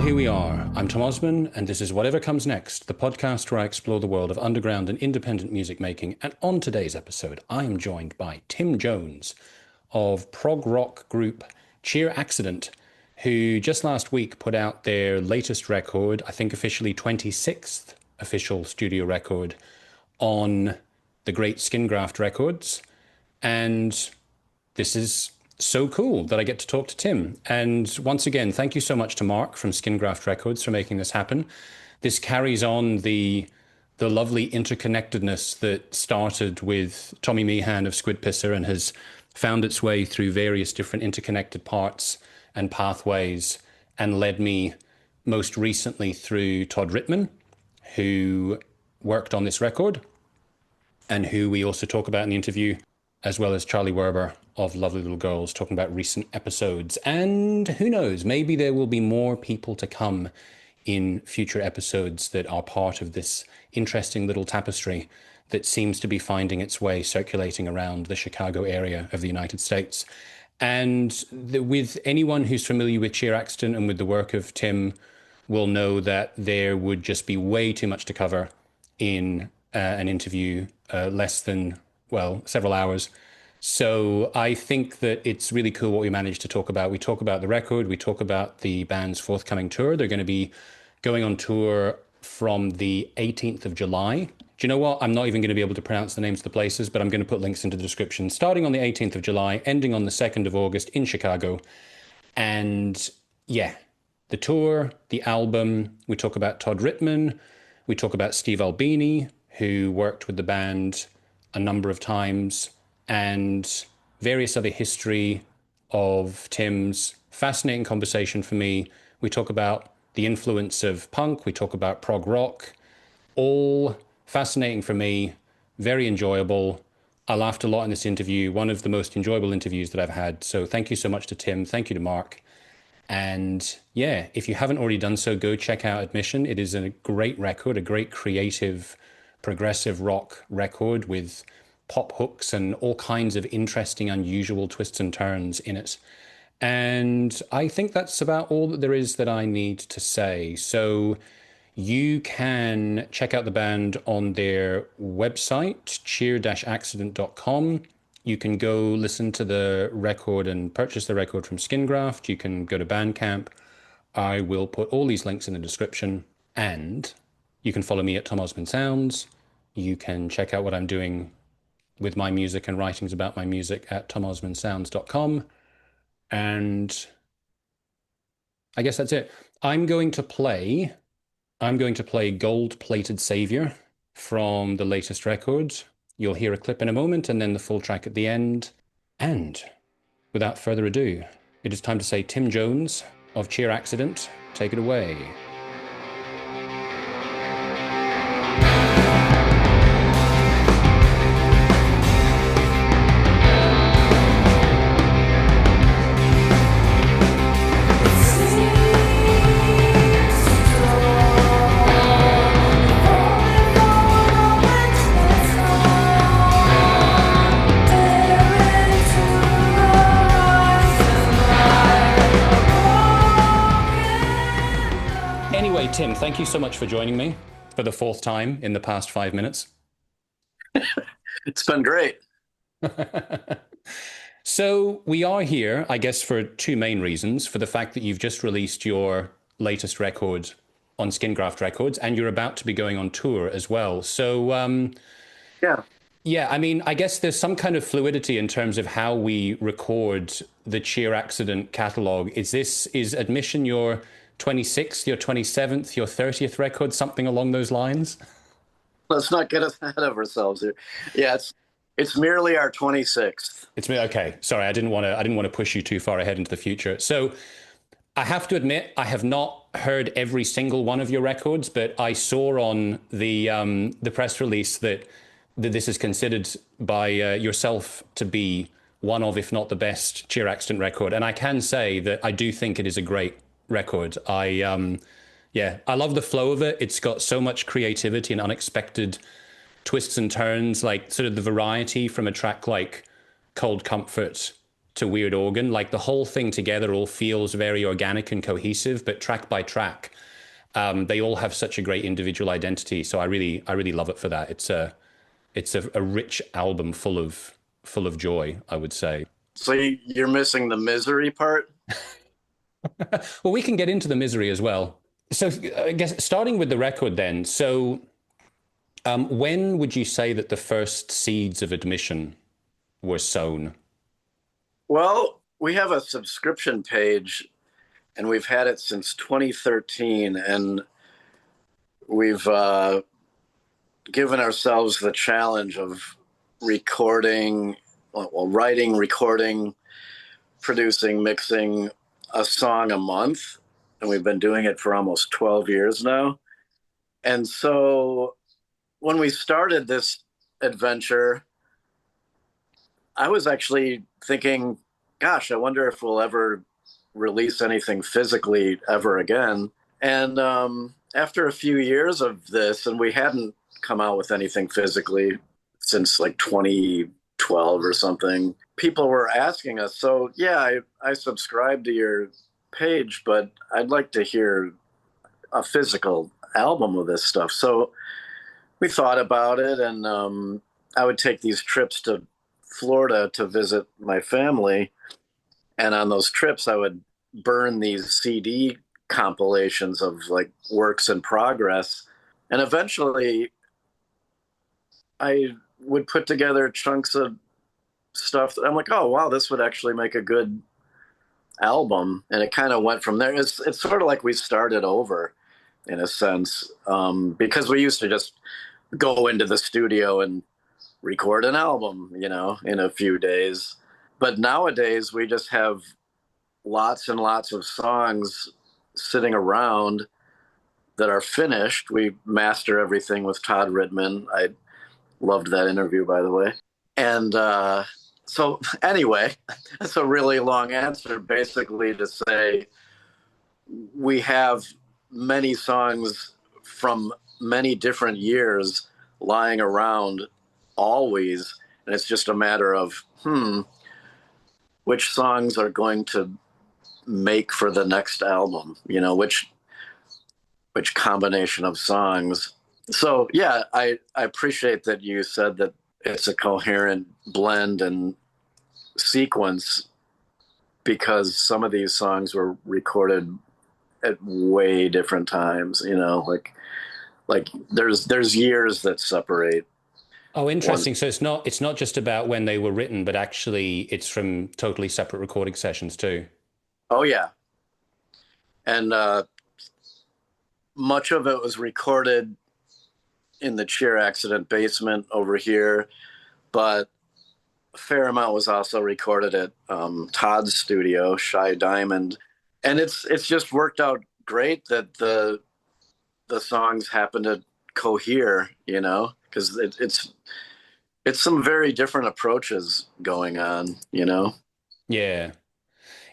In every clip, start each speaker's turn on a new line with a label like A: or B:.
A: here we are. I'm Tom Osman, and this is Whatever Comes Next, the podcast where I explore the world of underground and independent music making. And on today's episode, I am joined by Thymme Jones of prog rock group Cheer Accident, who just last week put out their latest record, I think officially 26th official studio record, on the great SKiN GRAFT Records. And this is so cool that I get to talk to Tim. And once again, thank you so much to Mark from SKiN GRAFT Records for making this happen. This carries on the lovely interconnectedness that started with Tommy Meehan of Squid Pisser and has found its way through various different interconnected parts and pathways and led me most recently through Todd Rittmann, who worked on this record and who we also talk about in the interview, as well as Charlie Werber of Lovely Little Girls, talking about recent episodes. And who knows, maybe there will be more people to come in future episodes that are part of this interesting little tapestry that seems to be finding its way circulating around the Chicago area of the United States. And with anyone who's familiar with Cheer Accident and with the work of Tim will know that there would just be way too much to cover in an interview, less than, well, several hours. So I think that it's really cool what we managed to talk about. We talk about the record, we talk about the band's forthcoming tour. They're going to be going on tour from the 18th of July. Do you know what? I'm not even going to be able to pronounce the names of the places, but I'm going to put links into the description. Starting on the 18th of July, ending on the 2nd of August in Chicago. And yeah, the tour, the album, we talk about Todd Rittmann, we talk about Steve Albini, who worked with the band a number of times, and various other history of Tim's. Fascinating conversation for me. We talk about the influence of punk, we talk about prog rock, all fascinating for me, very enjoyable. I laughed a lot in this interview, one of the most enjoyable interviews that I've had. So thank you so much to Tim, thank you to Mark. And yeah, if you haven't already done so, go check out Admission. It is a great record, a great creative, progressive rock record with pop hooks and all kinds of interesting, unusual twists and turns in it. And I think that's about all that there is that I need to say. So you can check out the band on their website, cheer-accident.com. You can go listen to the record and purchase the record from SKiN GRAFT. You can go to Bandcamp. I will put all these links in the description. And you can follow me at Tom Osman Sounds. You can check out what I'm doing with my music and writings about my music at tomosmansounds.com. And I guess that's it. I'm going to play Gold Plated Savior from the latest record. You'll hear a clip in a moment and then the full track at the end. And without further ado, it is time to say Thymme Jones of Cheer Accident, take it away. Tim, thank you so much for joining me for the fourth time in the past 5 minutes.
B: It's been great.
A: So we are here, I guess, for two main reasons. For the fact that you've just released your latest record on SKiN GRAFT Records, and you're about to be going on tour as well. So, yeah, I mean, I guess there's some kind of fluidity in terms of how we record the Cheer Accident catalog. Is Admission your 26th, your 27th, your 30th record, something along those lines?
B: Let's not get ahead of ourselves here. Yeah, it's merely our 26th.
A: It's me. Okay, sorry, I didn't want to push you too far ahead into the future. So I have to admit, I have not heard every single one of your records, but I saw on the press release that this is considered by yourself to be one of, if not the best, Cheer Accident record. And I can say that I do think it is a great record. I love the flow of it. It's got so much creativity and unexpected twists and turns, like sort of the variety from a track like Cold Comfort to weird organ. Like the whole thing together all feels very organic and cohesive, but track by track, they all have such a great individual identity. So I really love it for that. It's a rich album full of joy, I would say.
B: So you're missing the misery part?
A: Well, we can get into the misery as well. So I guess starting with the record then. So when would you say that the first seeds of admission were sown?
B: Well, we have a subscription page and we've had it since 2013, and we've given ourselves the challenge of recording, well, writing, recording, producing, mixing a song a month. And we've been doing it for almost 12 years now. And so when we started this adventure, I was actually thinking, gosh, I wonder if we'll ever release anything physically ever again. And after a few years of this, and we hadn't come out with anything physically since like 2012 or something, people were asking us, so yeah, I subscribe to your page, but I'd like to hear a physical album of this stuff. So we thought about it, and I would take these trips to Florida to visit my family. And on those trips, I would burn these CD compilations of like works in progress. And eventually I would put together chunks of stuff that I'm like, oh, wow, this would actually make a good album. And it kind of went from there. It's sort of like we started over in a sense, because we used to just go into the studio and record an album, you know, in a few days. But nowadays we just have lots and lots of songs sitting around that are finished. We master everything with Todd Rittmann. I loved that interview, by the way. And so anyway, that's a really long answer, basically to say we have many songs from many different years lying around always. And it's just a matter of, which songs are going to make for the next album, you know, which combination of songs. So yeah, I appreciate that you said that it's a coherent blend and sequence, because some of these songs were recorded at way different times, you know, like there's years that separate.
A: Oh, interesting. So it's not just about when they were written, but actually it's from totally separate recording sessions too.
B: Oh yeah. And much of it was recorded in the Cheer Accident basement over here, but a fair amount was also recorded at Todd's studio, Shy Diamond. And it's just worked out great that the songs happen to cohere, you know, because it's some very different approaches going on, you know.
A: Yeah.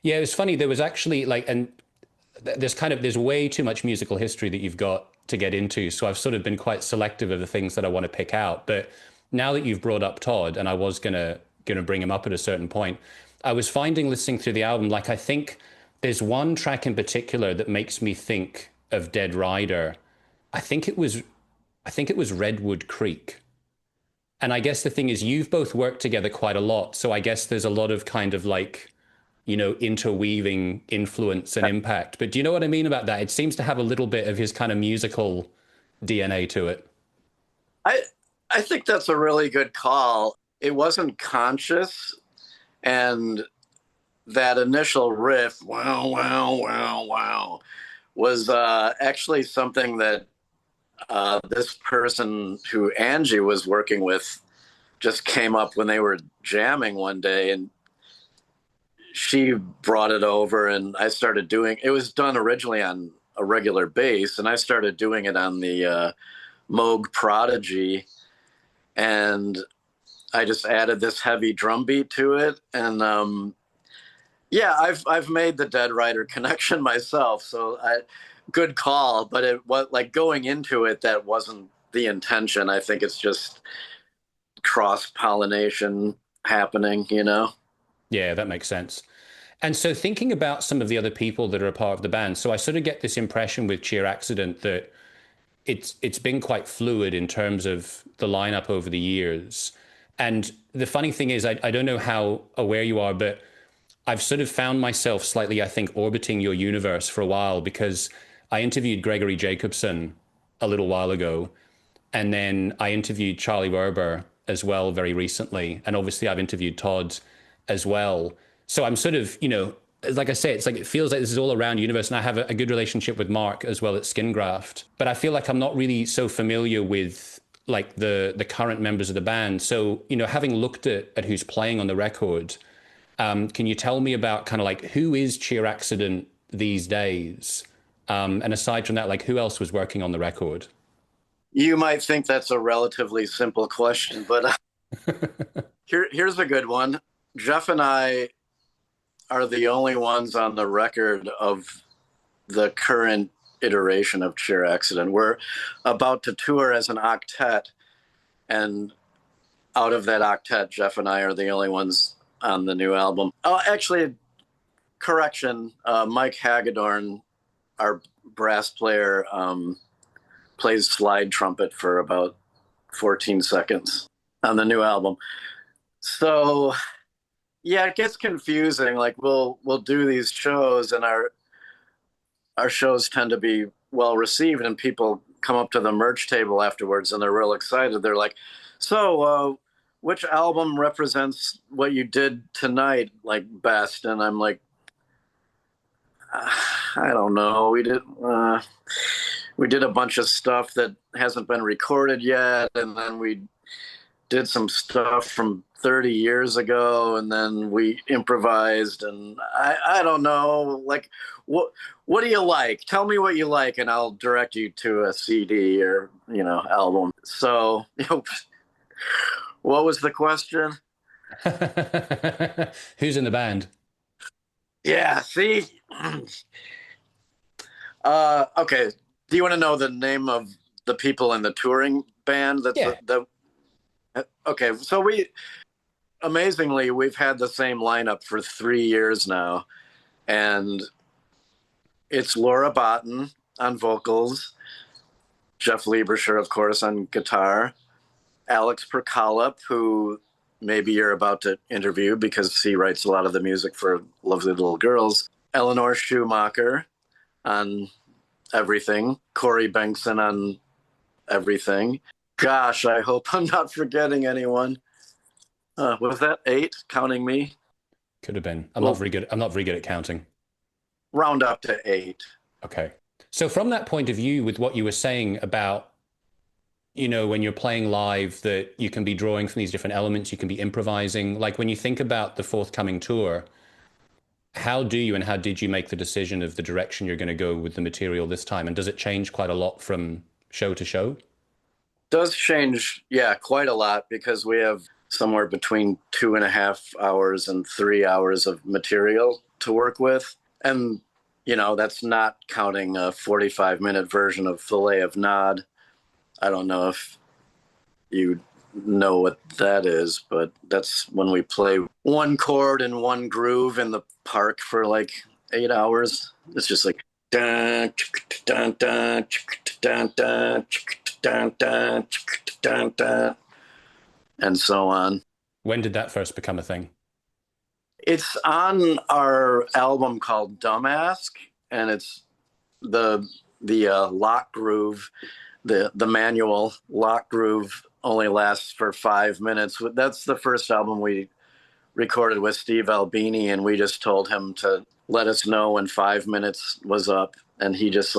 A: Yeah, it was funny. There was actually like, and there's way too much musical history that you've got to get into. So I've sort of been quite selective of the things that I want to pick out. But now that you've brought up Todd, and I was gonna bring him up at a certain point, I was finding listening through the album, like I think there's one track in particular that makes me think of Dead Rider. I think it was Redwood Creek. And I guess the thing is, you've both worked together quite a lot. So I guess there's a lot of kind of like, you know, interweaving influence and impact. But do you know what I mean about that? It seems to have a little bit of his kind of musical DNA to it.
B: I think that's a really good call. It wasn't conscious, and that initial riff, wow, wow, wow, wow, was actually something that this person who Angie was working with just came up when they were jamming one day, and she brought it over, and I started doing it. Was done originally on a regular bass, and I started doing it on the Moog Prodigy, and I just added this heavy drum beat to it. And yeah, I've made the Dead Rider connection myself, so good call. But it was like going into it, that wasn't the intention. I think it's just cross pollination happening, you know.
A: Yeah, that makes sense. And so thinking about some of the other people that are a part of the band, so I sort of get this impression with Cheer Accident that it's been quite fluid in terms of the lineup over the years. And the funny thing is, I don't know how aware you are, but I've sort of found myself slightly, I think, orbiting your universe for a while because I interviewed Gregory Jacobson a little while ago, and then I interviewed Charlie Werber as well very recently. And obviously, I've interviewed Todd as well. So I'm sort of, like I say, it's like it feels like this is all around universe. And I have a good relationship with Mark as well at SKiN GRAFT. But I feel like I'm not really so familiar with like the current members of the band. So, having looked at who's playing on the record, can you tell me about kind of like who is Cheer Accident these days? And aside from that, like who else was working on the record?
B: You might think that's a relatively simple question, but here's a good one. Jeff and I are the only ones on the record of the current iteration of Cheer Accident. We're about to tour as an octet, and out of that octet, Jeff and I are the only ones on the new album. Oh, actually, correction, Mike Hagedorn, our brass player, plays slide trumpet for about 14 seconds on the new album. So yeah, it gets confusing. Like we'll do these shows, and our shows tend to be well received, and people come up to the merch table afterwards and they're real excited. They're like, so which album represents what you did tonight like best? And I'm like, I don't know. We did a bunch of stuff that hasn't been recorded yet, and then we did some stuff from 30 years ago, and then we improvised, and I don't know, like what do you like? Tell me what you like and I'll direct you to a CD or album. So what was the question?
A: Who's in the band?
B: Yeah, see. Okay, do you want to know the name of the people in the touring band? That's
A: Yeah.
B: Okay, so amazingly, we've had the same lineup for 3 years now, and it's Laura Botten on vocals, Jeff Lieberscher, of course, on guitar, Alex Perkalip, who maybe you're about to interview because he writes a lot of the music for Lovely Little Girls, Eleanor Schumacher on everything, Corey Bengtson on everything. Gosh, I hope I'm not forgetting anyone. Was that 8, counting me?
A: Could have been. I'm not very good at counting.
B: Round up to 8.
A: Okay. So from that point of view, with what you were saying about, when you're playing live, that you can be drawing from these different elements, you can be improvising. Like when you think about the forthcoming tour, how do you and how did you make the decision of the direction you're going to go with the material this time? And does it change quite a lot from show to show?
B: Does change, yeah, quite a lot, because we have somewhere between 2.5 hours and 3 hours of material to work with. And, that's not counting a 45-minute version of Filet of Nod. I don't know if you know what that is, but that's when we play one chord and one groove in the park for like 8 hours. It's just like dun dun dun dun dun dun dun dun dun, and so on.
A: When did that first become a thing?
B: It's on our album called Dumbass, and it's the lock groove, the manual lock groove only lasts for 5 minutes. That's the first album we recorded with Steve Albini, and we just told him to let us know when 5 minutes was up, and he just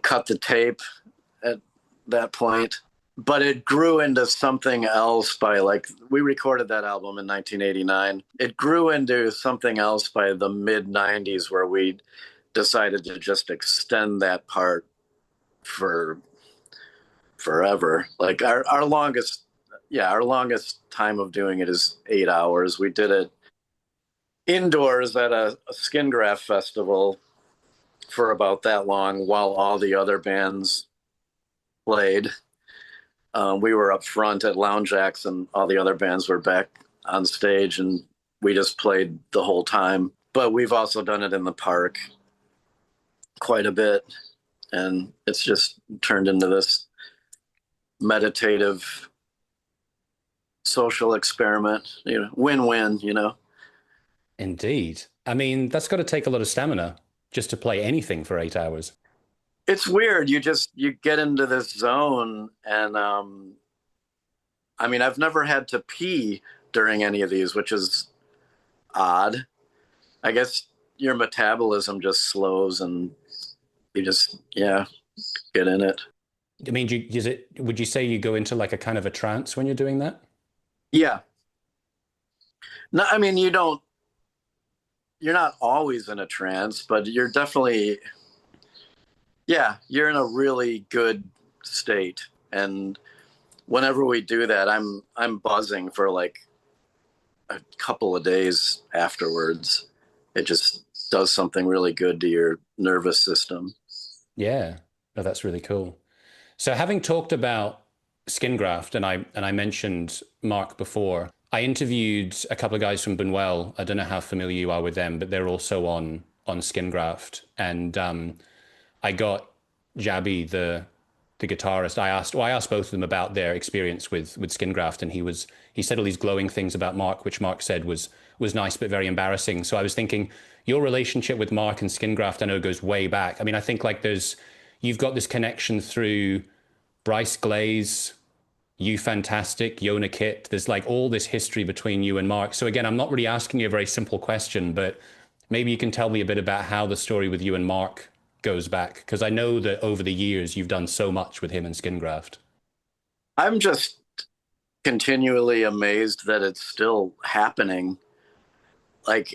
B: cut the tape at that point. But it grew into something else we recorded that album in 1989. It grew into something else by the mid 90s, where we decided to just extend that part for forever. Like our longest time of doing it is 8 hours. We did it indoors at a SKiN GRAFT festival for about that long while all the other bands played. We were up front at Lounge Acts, and all the other bands were back on stage, and we just played the whole time. But we've also done it in the park quite a bit, and it's just turned into this meditative social experiment, win-win,
A: Indeed. I mean, that's got to take a lot of stamina just to play anything for 8 hours.
B: It's weird. You get into this zone, and I mean, I've never had to pee during any of these, which is odd. I guess your metabolism just slows, and you just, yeah, get in it.
A: I mean, would you say you go into like a kind of a trance when you're doing that?
B: Yeah. No, I mean, you're not always in a trance, but you're definitely, yeah, you're in a really good state. And whenever we do that, I'm buzzing for like a couple of days afterwards. It just does something really good to your nervous system.
A: Yeah. Oh, that's really cool. So having talked about SKiN GRAFT, and I mentioned Mark before, I interviewed a couple of guys from Bunwell. I don't know how familiar you are with them, but they're also on SKiN GRAFT. And I got Jabby, the guitarist. I asked both of them about their experience with SKiN GRAFT, and he said all these glowing things about Mark, which Mark said was nice but very embarrassing. So I was thinking, your relationship with Mark and SKiN GRAFT, I know, goes way back. I mean, I think like you've got this connection through Bryce Glaze, You Fantastic, Yona Kit. There's like all this history between you and Mark. So again, I'm not really asking you a very simple question, but maybe you can tell me a bit about how the story with you and Mark goes back, because I know that over the years you've done so much with him and SKiN GRAFT.
B: I'm just continually amazed that it's still happening. Like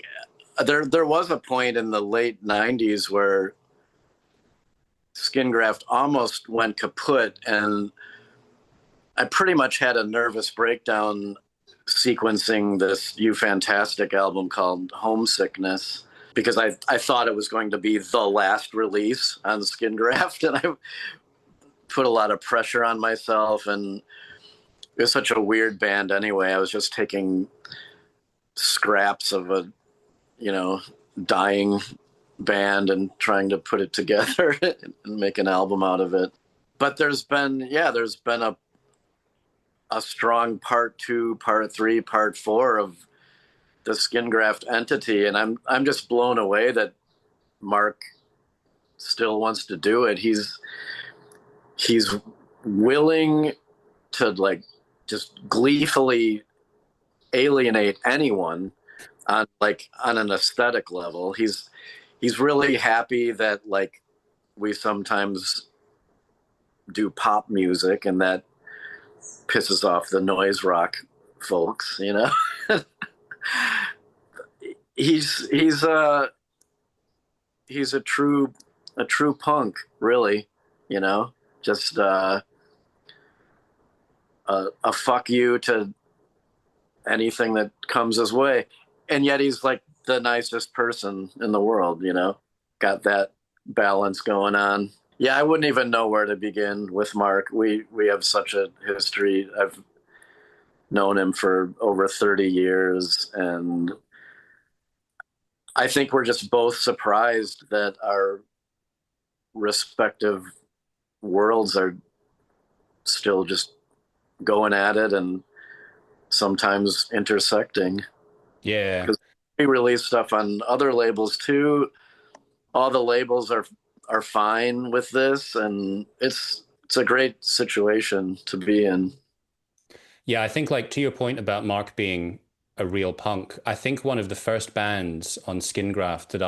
B: there was a point in the late 90s where SKiN GRAFT almost went kaput, and I pretty much had a nervous breakdown sequencing this You Fantastic album called Homesickness, because I thought it was going to be the last release on SKiN GRAFT, and I put a lot of pressure on myself, and it was such a weird band anyway. I was just taking scraps of a, dying band and trying to put it together and make an album out of it. But there's been a strong part 2, part 3, part 4 of the SKiN GRAFT entity, and I'm just blown away that Mark still wants to do it. He's willing to like just gleefully alienate anyone on an aesthetic level. He's really happy that like we sometimes do pop music, and that pisses off the noise rock folks, he's a true punk, really, just a fuck you to anything that comes his way. And yet he's like the nicest person in the world, got that balance going on. Yeah, I wouldn't even know where to begin with Mark. We have such a history. I've known him for over 30 years, and I think we're just both surprised that our respective worlds are still just going at it and sometimes intersecting.
A: Yeah.
B: Because we release stuff on other labels too. All the labels are fine with this, and it's a great situation to be in.
A: Yeah, I think like to your point about Mark being a real punk, I think one of the first bands on SKiN GRAFT that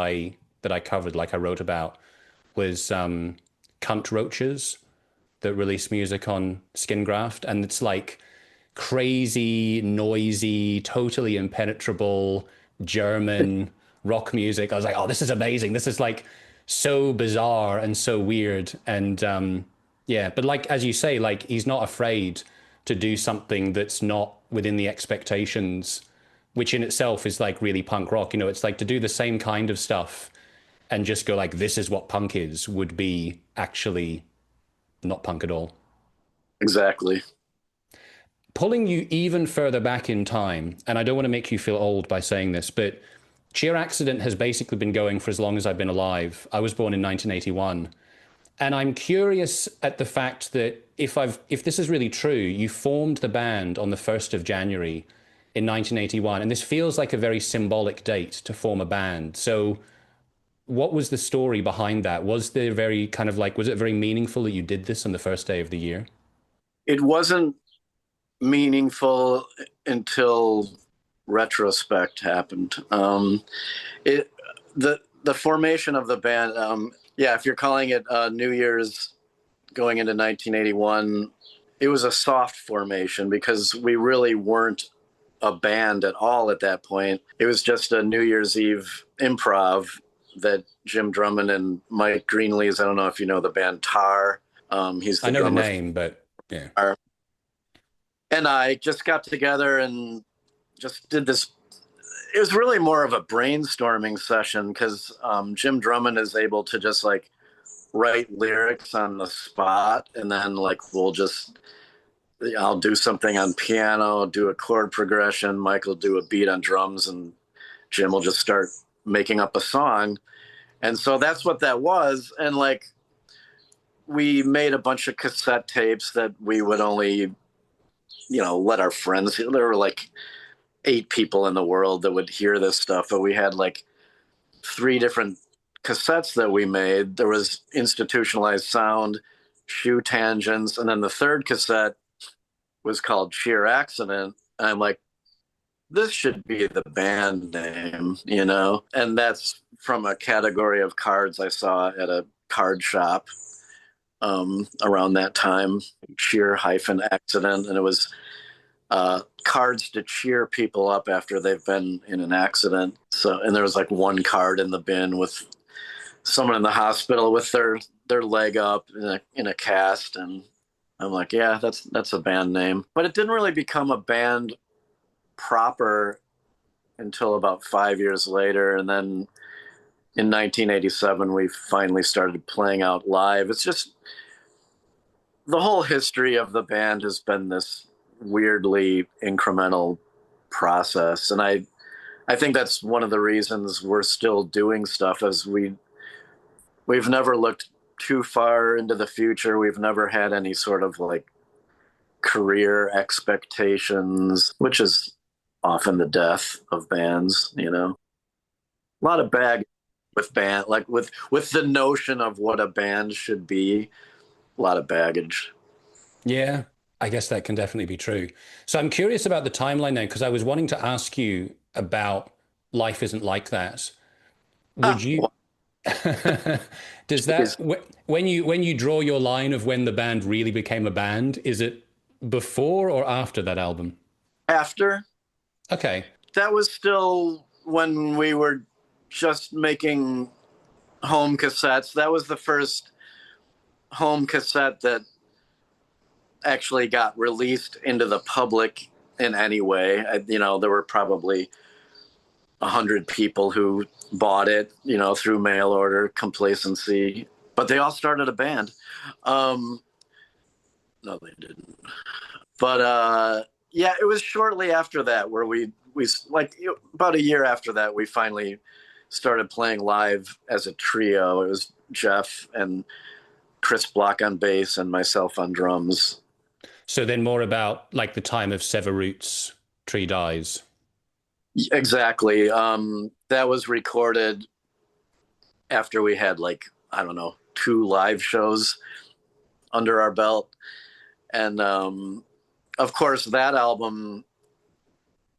A: I covered, like I wrote about, was Cunt Roaches, that released music on SKiN GRAFT, and it's like crazy, noisy, totally impenetrable German rock music. I was like, oh, this is amazing. This is like so bizarre and so weird. And yeah, but like as you say, like he's not afraid to do something that's not within the expectations, which in itself is like really punk rock. It's like to do the same kind of stuff and just go like, this is what punk is, would be actually not punk at all.
B: Exactly.
A: pulling you even further back in time, and I don't want to make you feel old by saying this, but Sheer Accident has basically been going for as long as I've been alive. I was born in 1981. And I'm curious at the fact that if this is really true, you formed the band on the 1st of January in 1981, and this feels like a very symbolic date to form a band. So what was the story behind that? Was there very kind of like, was it very meaningful that you did this on the first day of the year?
B: It wasn't meaningful until retrospect happened. It the formation of the band. Yeah, if you're calling it New Year's going into 1981, it was a soft formation because we really weren't a band at all at that point. It was just a New Year's Eve improv that Jim Drummond and Mike Greenlees, I don't know if you know the band Tar. He's the
A: I know the
B: drummer.
A: name, but yeah.
B: And I just got together and just did this. It was really more of a brainstorming session because Jim Drummond is able to just like write lyrics on the spot, and then like I'll do something on piano, do a chord progression, Mike will do a beat on drums, and Jim will just start making up a song. And so that's what that was. And like we made a bunch of cassette tapes that we would only, let our friends. There were like 8 people in the world that would hear this stuff, but we had like 3 different cassettes that we made. There was Institutionalized Sound, Shoe Tangents, and then the 3rd cassette was called Sheer Accident. And I'm like, this should be the band name, And that's from a category of cards I saw at a card shop around that time, Sheer-Accident, and it was cards to cheer people up after they've been in an accident. So, and there was like 1 card in the bin with someone in the hospital with their leg up in a cast, and I'm like, yeah, that's a band name. But it didn't really become a band proper until about 5 years later, and then in 1987 we finally started playing out live. It's just the whole history of the band has been this weirdly incremental process, and I think that's one of the reasons we're still doing stuff, as we've never looked too far into the future. We've never had any sort of like career expectations, which is often the death of bands. A lot of baggage with band, like with the notion of what a band should be. A lot of baggage.
A: Yeah, I guess that can definitely be true. So I'm curious about the timeline now, because I was wanting to ask you about Life Isn't Like That. Would you, does that, when you draw your line of when the band really became a band, is it before or after that album?
B: After.
A: Okay.
B: That was still when we were just making home cassettes. That was the first home cassette that actually got released into the public in any way. There were probably 100 people who bought it, through mail order, complacency, but they all started a band. No, they didn't. But yeah, it was shortly after that where we like about a year after that, we finally started playing live as a trio. It was Jeff and Chris Block on bass and myself on drums.
A: So then more about like the time of Sever Roots, Tree Dies.
B: Exactly. That was recorded after we had like, I don't know, 2 live shows under our belt. And of course that album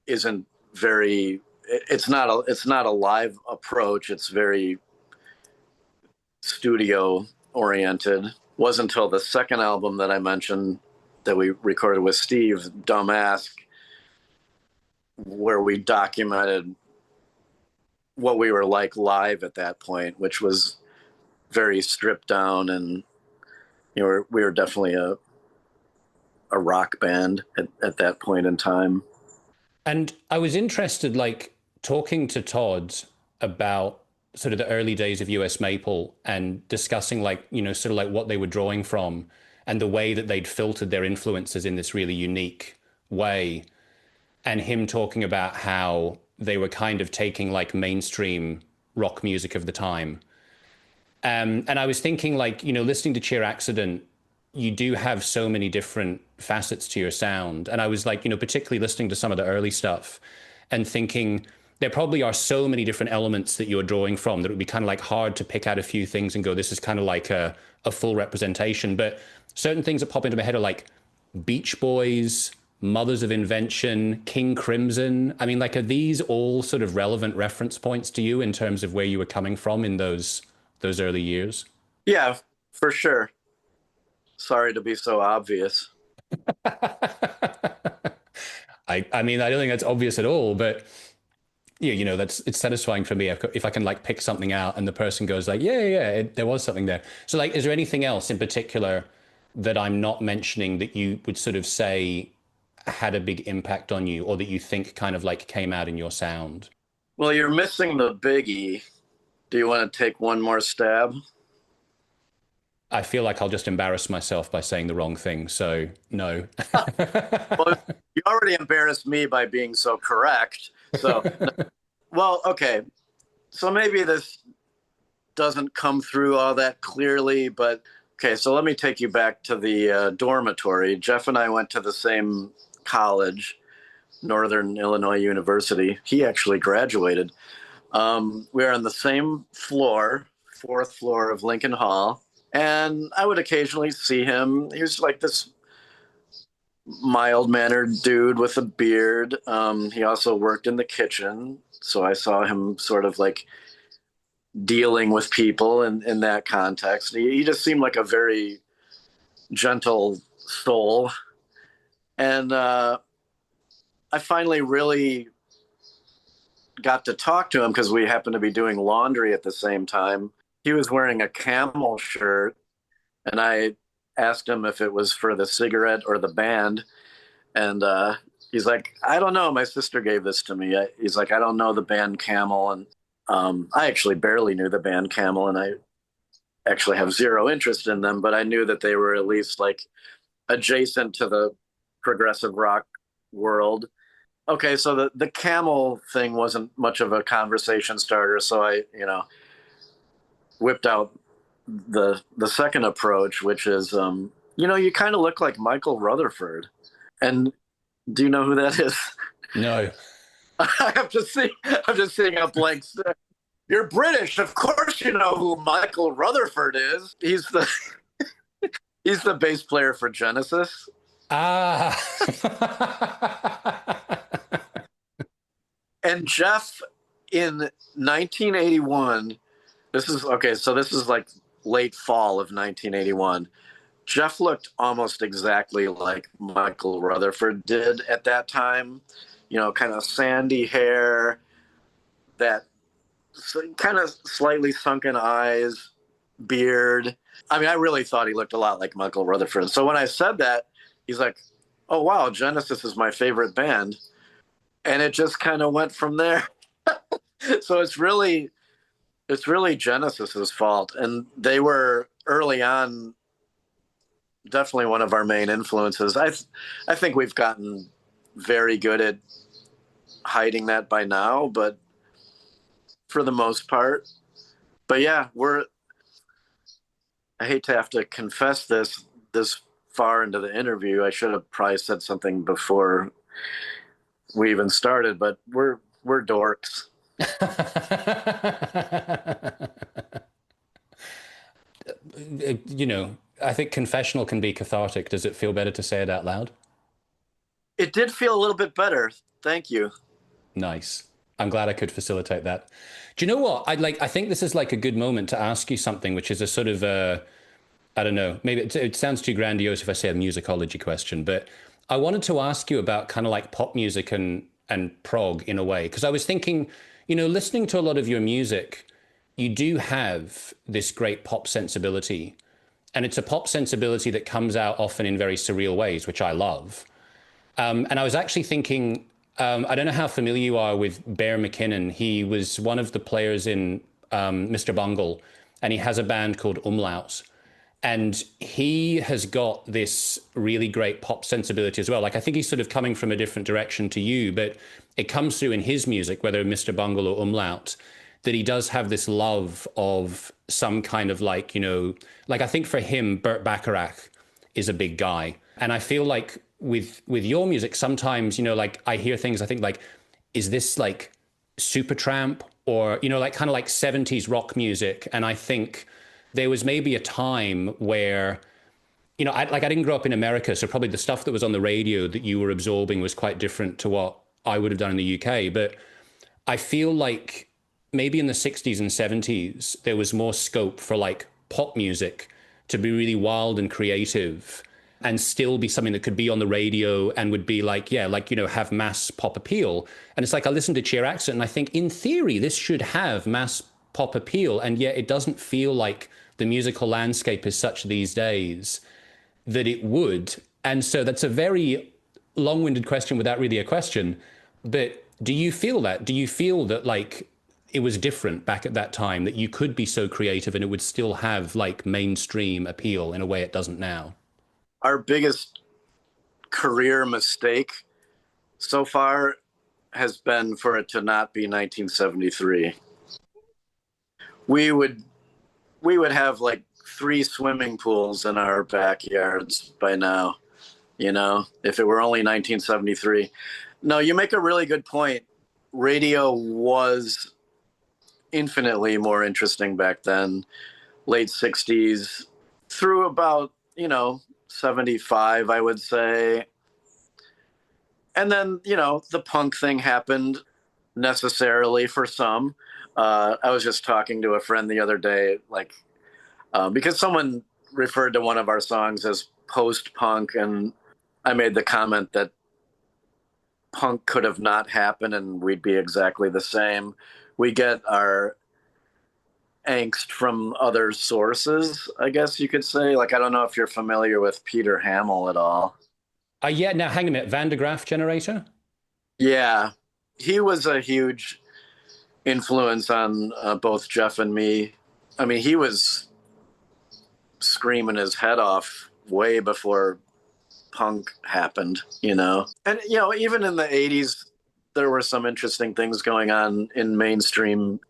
B: isn't very, it's not a live approach. It's very studio oriented. Wasn't until the 2nd album that I mentioned that we recorded with Steve, Dumb Ask, where we documented what we were like live at that point, which was very stripped down, and we were definitely a rock band at that point in time.
A: And I was interested, like talking to Todd about sort of the early days of US Maple and discussing like, sort of like what they were drawing from and the way that they'd filtered their influences in this really unique way, and him talking about how they were kind of taking like mainstream rock music of the time. And I was thinking, like, listening to Cheer Accident, you do have so many different facets to your sound. And I was like, particularly listening to some of the early stuff and thinking there probably are so many different elements that you're drawing from that it would be kind of like hard to pick out a few things and go, this is kind of like a full representation. But certain things that pop into my head are like Beach Boys, Mothers of Invention, King Crimson. I mean, like, are these all sort of relevant reference points to you in terms of where you were coming from in those early years?
B: Yeah, for sure. Sorry to be so obvious.
A: I mean, I don't think that's obvious at all, but yeah, it's satisfying for me if I can like pick something out and the person goes like, yeah, there was something there. So like, is there anything else in particular that I'm not mentioning that you would sort of say had a big impact on you, or that you think kind of like came out in your sound?
B: Well, you're missing the biggie. Do you want to take one more stab?
A: I feel like I'll just embarrass myself by saying the wrong thing, so no.
B: Well, you already embarrassed me by being so correct. So, well, okay. So maybe this doesn't come through all that clearly, but okay. So let me take you back to the dormitory. Jeff and I went to the same college, Northern Illinois University. He actually graduated. We were on the same floor, fourth floor of Lincoln Hall. And I would occasionally see him. He was like this mild-mannered dude with a beard. He also worked in the kitchen, so I saw him sort of like dealing with people in that context. He just seemed like a very gentle soul. And I finally really got to talk to him because we happened to be doing laundry at the same time. He was wearing a camel shirt, and I asked him if it was for the cigarette or the band. And he's like, I don't know. My sister gave this to me. He's like, I don't know the band Camel. And I actually barely knew the band Camel, and I actually have zero interest in them, but I knew that they were at least like adjacent to the progressive rock world. Okay, so the Camel thing wasn't much of a conversation starter, so I, whipped out the second approach, which is, you kind of look like Michael Rutherford. And do you know who that is?
A: No.
B: I'm just seeing a blank stare. You're British, of course you know who Michael Rutherford is. He's the bass player for Genesis.
A: Ah.
B: And Jeff in 1981. This is like late fall of 1981. Jeff looked almost exactly like Michael Rutherford did at that time. Kind of sandy hair, that kind of slightly sunken eyes, beard. I mean, I really thought he looked a lot like Michael Rutherford. So when I said that, he's like, oh, wow, Genesis is my favorite band. And it just kind of went from there. So it's really Genesis's fault. And they were early on definitely one of our main influences. I think we've gotten very good at hiding that by now, but for the most part. But yeah, I hate to have to confess this far into the interview. I should have probably said something before we even started, but we're dorks.
A: I think confessional can be cathartic. Does it feel better to say it out loud?
B: It did feel a little bit better. Thank you.
A: Nice. I'm glad I could facilitate that. Do you know what? I think this is like a good moment to ask you something, which is a sort of I don't know, maybe it sounds too grandiose if I say a musicology question, but I wanted to ask you about kind of like pop music and prog in a way, because I was thinking, listening to a lot of your music, you do have this great pop sensibility, and it's a pop sensibility that comes out often in very surreal ways, which I love. And I was actually thinking, I don't know how familiar you are with Bear McKinnon. He was one of the players in Mr. Bungle, and he has a band called Umlaut. And he has got this really great pop sensibility as well. Like, I think he's sort of coming from a different direction to you, but it comes through in his music, whether Mr. Bungle or Umlaut, that he does have this love of some kind of like, you know, like I think for him, Burt Bacharach is a big guy. And I feel like with your music, sometimes, you know, like I hear things, I think like, is this like Supertramp or, you know, like kind of like 70s rock music? And I think there was maybe a time where, you know, I didn't grow up in America, so probably the stuff that was on the radio that you were absorbing was quite different to what I would have done in the UK. But I feel like maybe in the 60s and 70s, there was more scope for like pop music to be really wild and creative and still be something that could be on the radio and would be like, yeah, like, you know, have mass pop appeal. And it's like, I listen to Cheer Accent and I think in theory, this should have mass pop appeal. And yet it doesn't feel like the musical landscape is such these days that it would. And so that's a very long-winded question without really a question. But do you feel that? Do you feel that like it was different back at that time, that you could be so creative and it would still have like mainstream appeal in a way it doesn't now?
B: Our biggest career mistake so far has been for it to not be 1973. We would have like 3 swimming pools in our backyards by now, you know, if it were only 1973. No, you make a really good point. Radio was infinitely more interesting back then, late 60s through about, you know, 75, I would say. And then, you know, the punk thing happened necessarily for some. I was just talking to a friend the other day, like, because someone referred to one of our songs as post-punk, and I made the comment that punk could have not happened and we'd be exactly the same. We get our angst from other sources, I guess you could say. Like, I don't know if you're familiar with Peter Hamill at all.
A: Yeah, now hang a minute, Van de Graaff generator?
B: Yeah, he was a huge influence on both Jeff and me. I mean, he was screaming his head off way before punk happened, you know. And, you know, even in the 80s, there were some interesting things going on in mainstream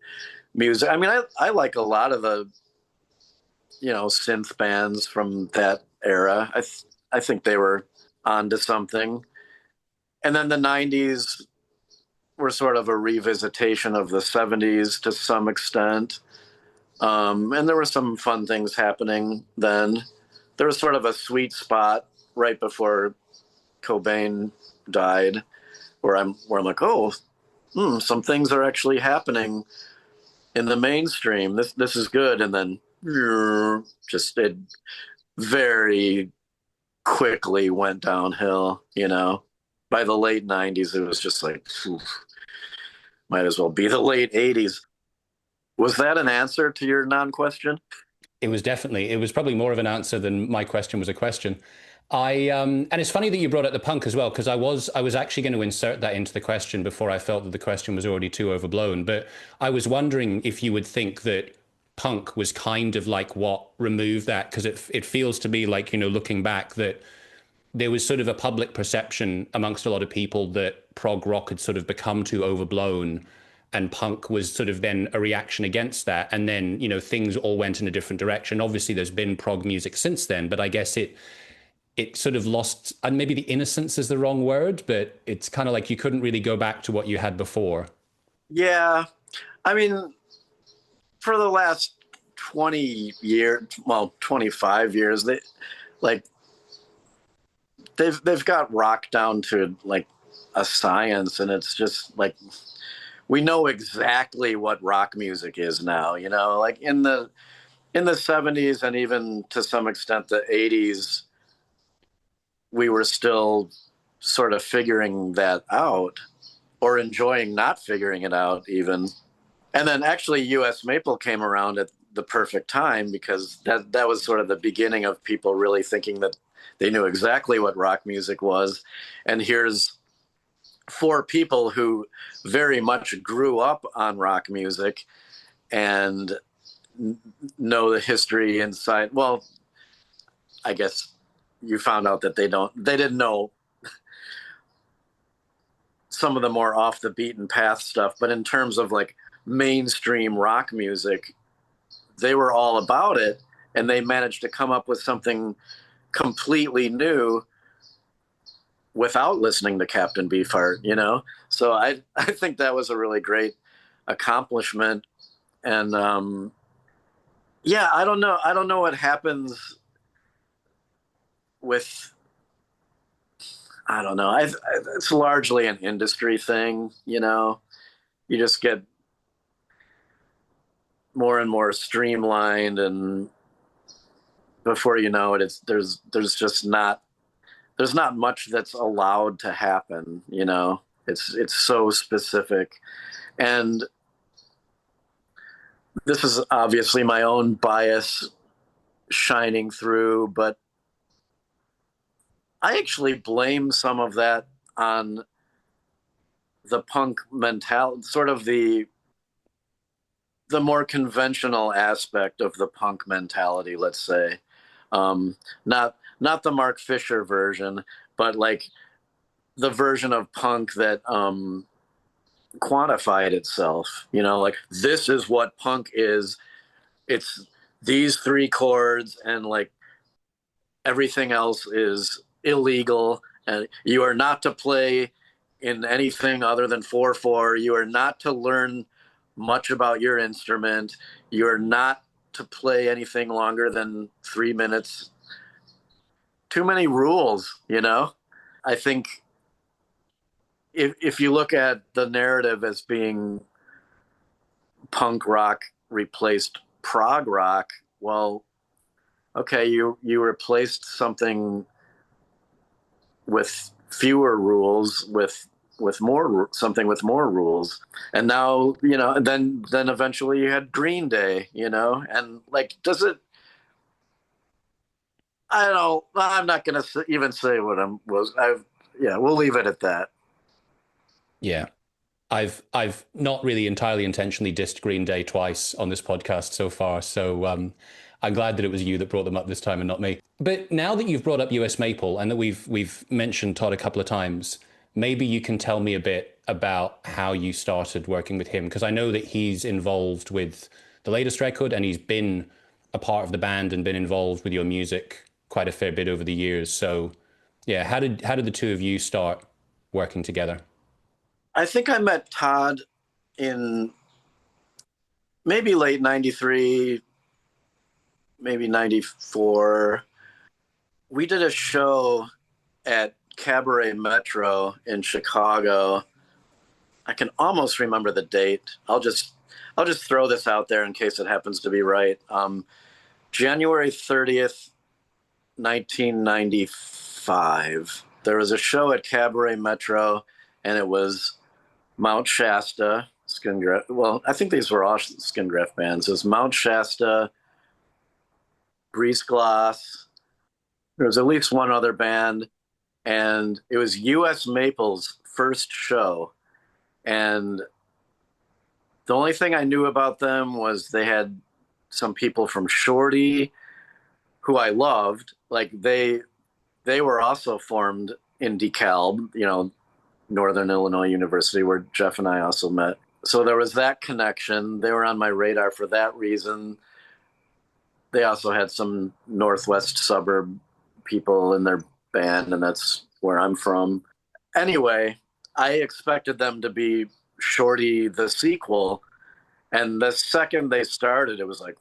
B: music. I mean, I like a lot of the, you know, synth bands from that era. I think they were onto something. And then the 90s were sort of a revisitation of the 70s to some extent. And there were some fun things happening then. There was sort of a sweet spot right before Cobain died where I'm like, oh, some things are actually happening in the mainstream. This is good. And then just it very quickly went downhill, you know. By the late 90s, it was just like, might as well be the late 80s. Was that an answer to your non-question?
A: It was definitely, it was probably more of an answer than my question was a question. And it's funny that you brought up the punk as well, because I was actually going to insert that into the question before I felt that the question was already too overblown. But I was wondering if you would think that punk was kind of like what removed that, because it feels to me like, you know, looking back, that there was sort of a public perception amongst a lot of people that prog rock had sort of become too overblown, and punk was sort of then a reaction against that. And then, you know, things all went in a different direction. Obviously, there's been prog music since then, but I guess it sort of lost, and maybe the innocence is the wrong word, but it's kind of like you couldn't really go back to what you had before.
B: Yeah. I mean, for the last 20 years, well, 25 years, they've got rock down to like a science, and it's just like we know exactly what rock music is now, you know. Like in the 70s and even to some extent the 80s, we were still sort of figuring that out, or enjoying not figuring it out even. And then actually US Maple came around at the perfect time, because that was sort of the beginning of people really thinking that they knew exactly what rock music was. And here's 4 people who very much grew up on rock music and know the history inside. Well, I guess you found out that they didn't know some of the more off the beaten path stuff, but in terms of like mainstream rock music, they were all about it, and they managed to come up with something completely new without listening to Captain Beefheart, you know? So I think that was a really great accomplishment. And yeah, I don't know. I don't know what happens with, I don't know. It's largely an industry thing, you know? You just get more and more streamlined, and before you know it, there's just not, there's not much that's allowed to happen, you know? It's so specific. And this is obviously my own bias shining through, but I actually blame some of that on the punk mentality, sort of the more conventional aspect of the punk mentality, let's say. Not the Mark Fisher version, but like the version of punk that quantified itself. You know, like this is what punk is. It's these three chords, and like everything else is illegal, and you are not to play in anything other than 4/4. You are not to learn much about your instrument. You are not to play anything longer than 3 minutes. Too many rules, you know? I think if you look at the narrative as being punk rock replaced prog rock, well, okay, you replaced something with fewer rules with more, something with more rules. And now, you know, then eventually you had Green Day, you know, and like, does it, I don't know, I'm not gonna even say what I've, yeah, we'll leave it at that.
A: Yeah. I've not really entirely intentionally dissed Green Day twice on this podcast so far, so I'm glad that it was you that brought them up this time and not me. But now that you've brought up US Maple and that we've mentioned Todd a couple of times, maybe you can tell me a bit about how you started working with him, because I know that he's involved with the latest record and he's been a part of the band and been involved with your music quite a fair bit over the years. So yeah, how did the two of you start working together?
B: I think I met Todd in maybe late 93, maybe 94. We did a show at Cabaret Metro in Chicago. I can almost remember the date. I'll just throw this out there in case it happens to be right. January 30th, 1995. There was a show at Cabaret Metro, and it was Mount Shasta, SKiN GRAFT. Well, I think these were all SKiN GRAFT bands. It was Mount Shasta, Grease Gloss. There was at least one other band, and it was US Maple's first show. And the only thing I knew about them was they had some people from Shorty who I loved. Like they were also formed in DeKalb, you know, Northern Illinois University, where Jeff and I also met. So there was that connection. They were on my radar for that reason. They also had some Northwest suburb people in their band, and that's where I'm from. Anyway, I expected them to be Shorty the sequel, and the second they started, it was like,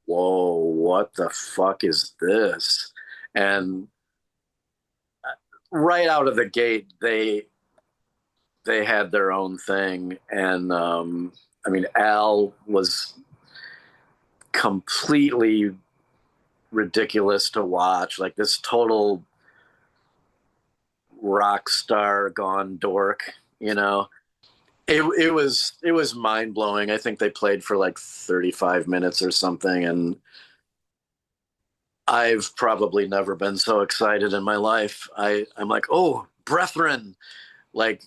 B: whoa, what the fuck is this? And right out of the gate, they had their own thing. And I mean, Al was completely ridiculous to watch, like this total rock star gone dork, you know. It was mind blowing. I think they played for like 35 minutes or something, and I've probably never been so excited in my life. I'm like, oh, brethren, like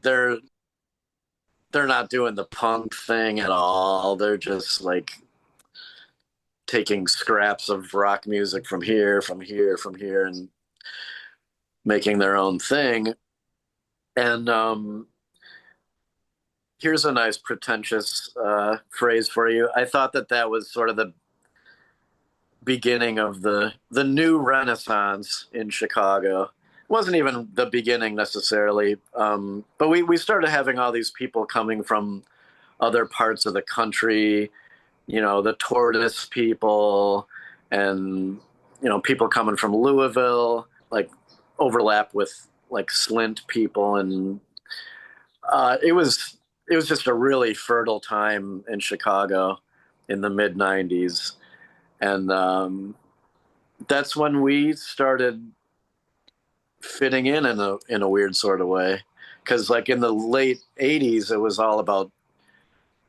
B: they're they're not doing the punk thing at all. They're just like taking scraps of rock music from here, and making their own thing. And here's a nice pretentious phrase for you. I thought that was sort of the beginning of the new renaissance in Chicago. It wasn't even the beginning necessarily, but we started having all these people coming from other parts of the country, you know, the Tortoise people, and you know, people coming from Louisville, like overlap with like Slint people, and it was just a really fertile time in Chicago in the mid '90s, and that's when we started fitting in a weird sort of way, because like in the late '80s, it was all about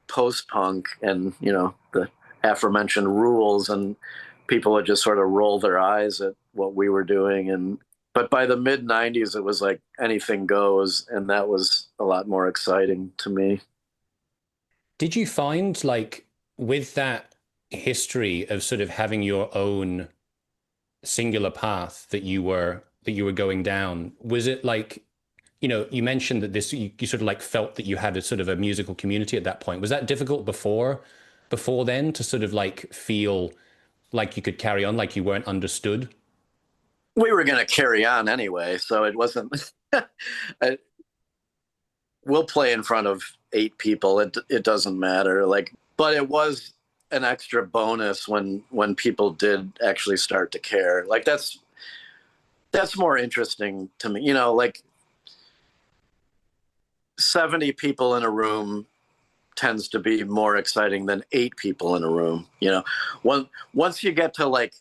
B: post-punk and, you know, the aforementioned rules, and people would just sort of roll their eyes at what we were doing. And but by the mid '90s, it was like anything goes, and that was a lot more exciting to me.
A: Did you find, like, with that history of sort of having your own singular path that you were going down, was it like, you know, you mentioned that you sort of like felt that you had a sort of a musical community at that point. Was that difficult before then to sort of like feel like you could carry on, like you weren't understood?
B: We were going to carry on anyway, so it wasn't. We'll play in front of 8 people. It doesn't matter. Like, but it was an extra bonus when people did actually start to care. Like that's more interesting to me. You know, like 70 people in a room tends to be more exciting than 8 people in a room. You know, once you get to like,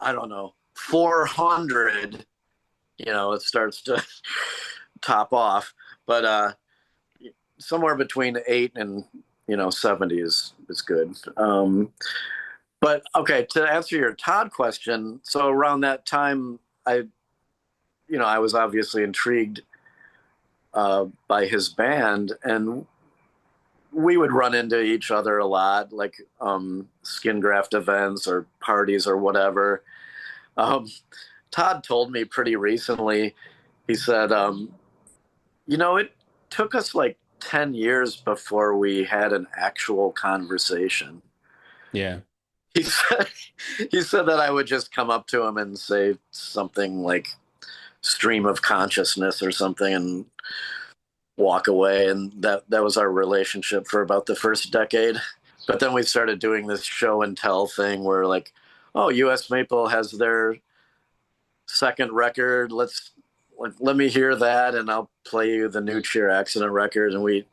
B: I don't know, 400, you know, it starts to top off. But somewhere between 8 and, you know, 70 is good. But okay, to answer your Todd question, so around that time, I was obviously intrigued by his band, and we would run into each other a lot, like SKiN GRAFT events or parties or whatever. Todd told me pretty recently, he said, you know, it took us like 10 years before we had an actual conversation.
A: Yeah.
B: He said that I would just come up to him and say something like stream of consciousness or something and walk away. And that was our relationship for about the first decade. But then we started doing this show and tell thing where like, oh, US Maple has their second record. Let me hear that, and I'll play you the New Cheer Accident record. And we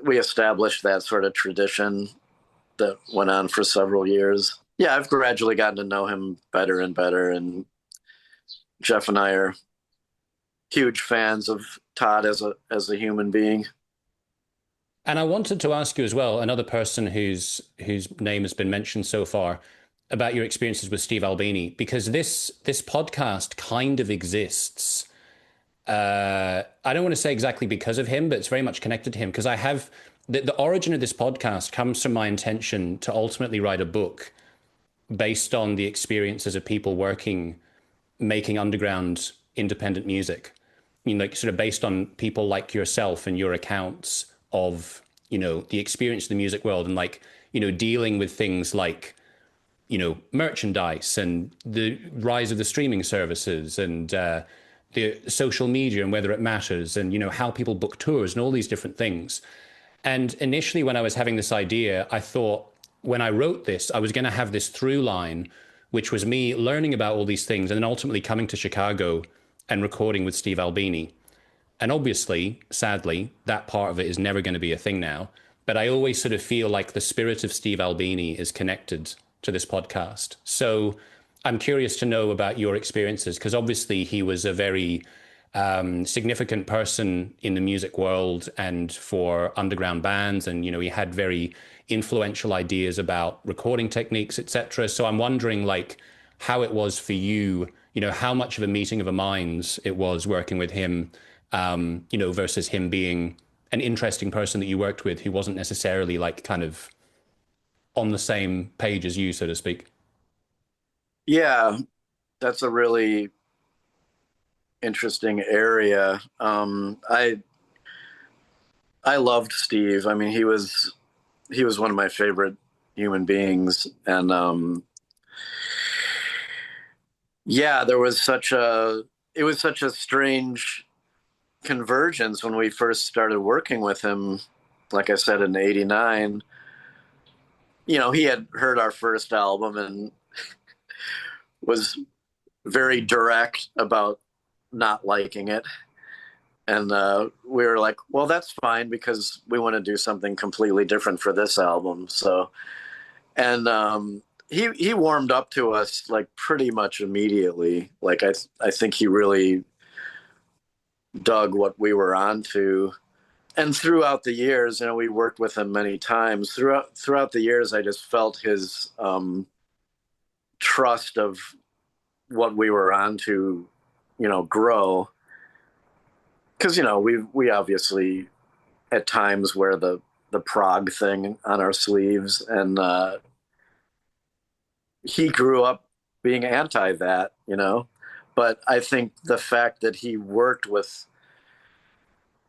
B: established that sort of tradition that went on for several years. Yeah, I've gradually gotten to know him better and better, and Jeff and I are huge fans of Todd as a human being.
A: And I wanted to ask you as well, another person whose name has been mentioned so far, about your experiences with Steve Albini, because this podcast kind of exists. I don't want to say exactly because of him, but it's very much connected to him, because I have the origin of this podcast comes from my intention to ultimately write a book based on the experiences of people making underground independent music. You know, like sort of based on people like yourself and your accounts of, you know, the experience of the music world, and like, you know, dealing with things like, you know, merchandise and the rise of the streaming services and the social media and whether it matters, and, you know, how people book tours and all these different things. And initially, when I was having this idea, I thought when I wrote this, I was going to have this through line, which was me learning about all these things and then ultimately coming to Chicago and recording with Steve Albini. And obviously, sadly, that part of it is never going to be a thing now. But I always sort of feel like the spirit of Steve Albini is connected to this podcast. So I'm curious to know about your experiences, because obviously he was a very significant person in the music world and for underground bands. And, you know, he had very influential ideas about recording techniques, etc. So I'm wondering, like, how it was for you, you know, how much of a meeting of the minds it was working with him, you know, versus him being an interesting person that you worked with who wasn't necessarily like kind of on the same page as you, so to speak.
B: Yeah, that's a really interesting area. I loved Steve. I mean, he was one of my favorite human beings, and yeah, there was such a it was such a strange convergence when we first started working with him. Like I said, in '89, he had heard our first album and was very direct about not liking it. And we were like, well, that's fine because we want to do something completely different for this album. So, and he warmed up to us like pretty much immediately. Like I think he really dug what we were onto. And throughout the years, we worked with him many times. Throughout the years, I just felt his trust of what we were onto, grow. Because we obviously at times wear the prog thing on our sleeves, and he grew up being anti that, But I think the fact that he worked with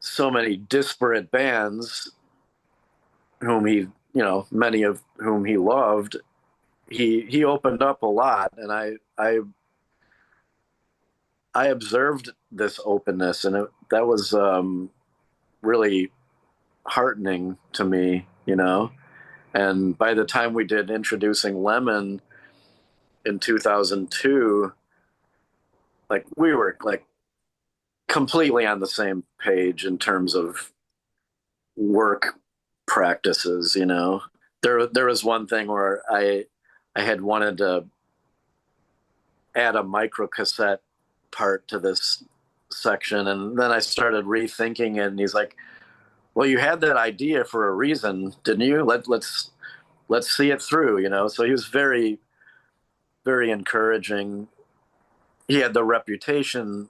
B: so many disparate bands whom many of whom he loved, he opened up a lot, and I observed this openness, and that was really heartening to me, And by the time we did Introducing Lemon in 2002, like we were like completely on the same page in terms of work practices. There was one thing where I had wanted to add a micro cassette part to this section, and then I started rethinking it, and he's like, well, you had that idea for a reason, didn't you? Let's see it through, So he was very, very encouraging. He had the reputation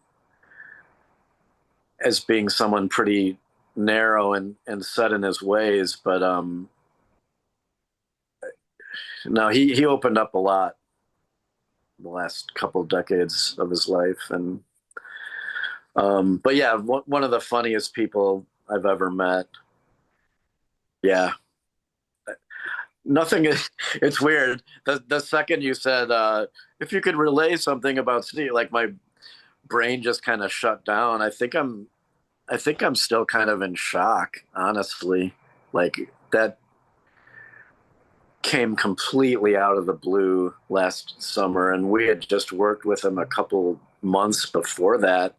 B: as being someone pretty narrow and set in his ways, but no, he opened up a lot the last couple of decades of his life. And but yeah, one of the funniest people I've ever met. Yeah, nothing is. It's weird. The second you said if you could relay something about Steve, like my brain just kind of shut down. I think I'm still kind of in shock, honestly. Like that came completely out of the blue last summer, and we had just worked with him a couple months before that.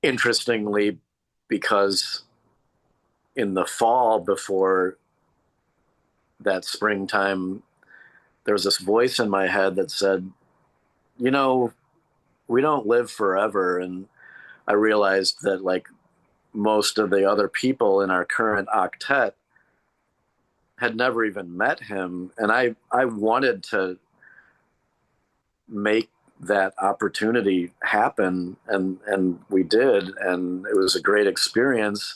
B: Interestingly, because in the fall before that springtime, there was this voice in my head that said, we don't live forever. And I realized that like most of the other people in our current octet had never even met him. And I wanted to make that opportunity happen, and we did, and it was a great experience.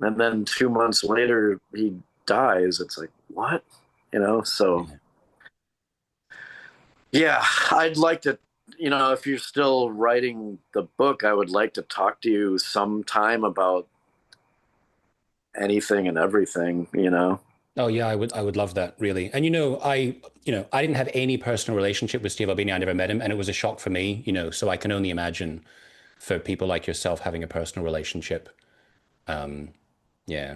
B: And then 2 months later he dies. It's like, what? So yeah, I'd like to, if you're still writing the book, I would like to talk to you sometime about anything and everything.
A: Oh yeah, I would love that, really. And I didn't have any personal relationship with Steve Albini. I never met him, and it was a shock for me, so I can only imagine for people like yourself having a personal relationship. Yeah.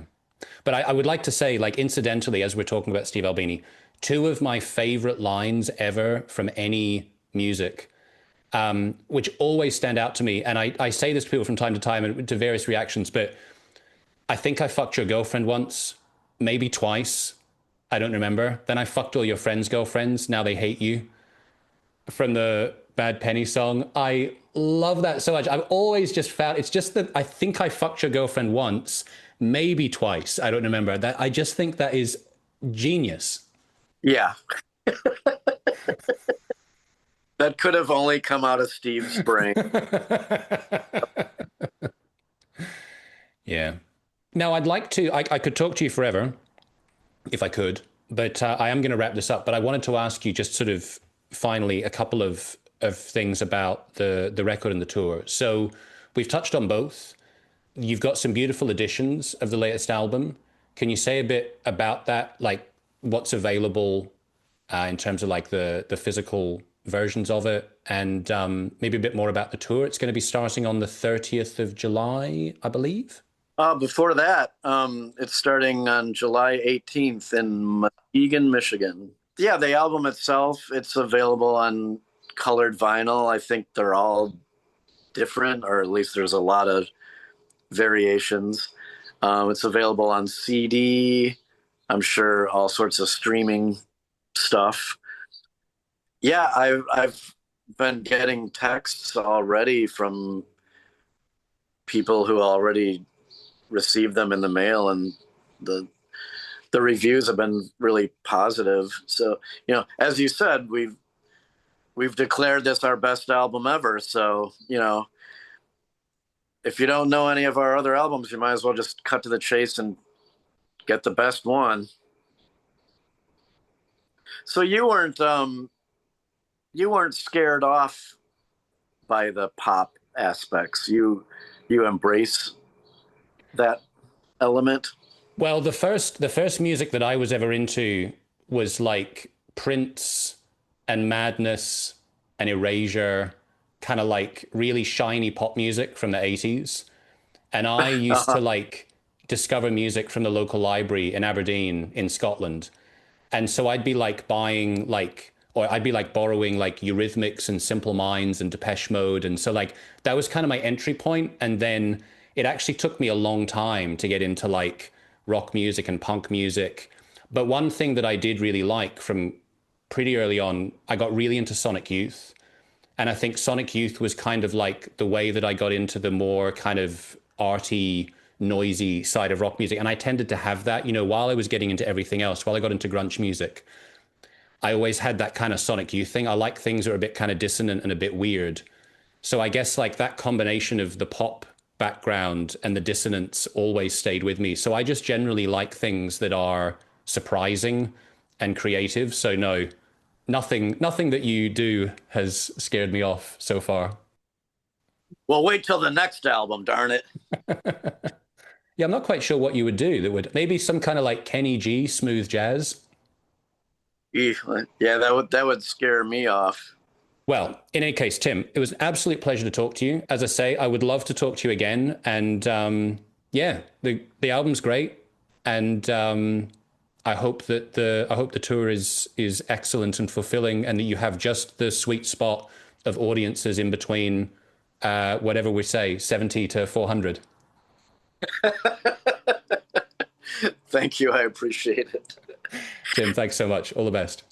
A: But I would like to say, like, incidentally, as we're talking about Steve Albini, two of my favorite lines ever from any music, which always stand out to me, and I say this to people from time to time and to various reactions, but I think I fucked your girlfriend once, maybe twice. I don't remember. Then I fucked all your friends' girlfriends. Now they hate you. From the Bad Penny song. I love that so much. I've always just found it's just that I think I fucked your girlfriend once, maybe twice. I don't remember that. I just think that is genius.
B: Yeah. That could have only come out of Steve's brain.
A: Yeah. Now I'd like to, I could talk to you forever if I could. But I am going to wrap this up. But I wanted to ask you just sort of finally a couple of things about the record and the tour. So we've touched on both. You've got some beautiful editions of the latest album. Can you say a bit about that? Like what's available in terms of like the physical versions of it, and maybe a bit more about the tour. It's going to be starting on the 30th of July, I believe.
B: Before that, it's starting on July 18th in Muskegon, Michigan. Yeah, the album itself, it's available on colored vinyl. I think they're all different, or at least there's a lot of variations. It's available on CD. I'm sure all sorts of streaming stuff. Yeah, I've been getting texts already from people who already received them in the mail, and the the reviews have been really positive. So, as you said, we've declared this our best album ever. So, if you don't know any of our other albums, you might as well just cut to the chase and get the best one. So you weren't scared off by the pop aspects. You embrace that element.
A: Well, the first music that I was ever into was like Prince and Madness and Erasure, kind of like really shiny pop music from the 80s. And I used to like discover music from the local library in Aberdeen in Scotland. And so I'd be like buying like, or I'd be like borrowing like Eurythmics and Simple Minds and Depeche Mode. And so like that was kind of my entry point. And then it actually took me a long time to get into like rock music and punk music. But one thing that I did really like from pretty early on, I got really into Sonic Youth. And I think Sonic Youth was kind of like the way that I got into the more kind of arty, noisy side of rock music. And I tended to have that, while I was getting into everything else, while I got into grunge music, I always had that kind of Sonic Youth thing. I like things that are a bit kind of dissonant and a bit weird. So I guess like that combination of the pop background and the dissonance always stayed with me. So I just generally like things that are surprising and creative. So no, nothing that you do has scared me off so far.
B: Well, wait till the next album, darn it.
A: Yeah, I'm not quite sure what you would do. That would maybe some kind of like Kenny G smooth jazz.
B: Yeah, that would scare me off.
A: Well, in any case, Tim, it was an absolute pleasure to talk to you. As I say, I would love to talk to you again. And yeah, the album's great, and I hope the tour is excellent and fulfilling, and that you have just the sweet spot of audiences in between whatever we say, 70 to 400.
B: Thank you. I appreciate it.
A: Tim, thanks so much. All the best.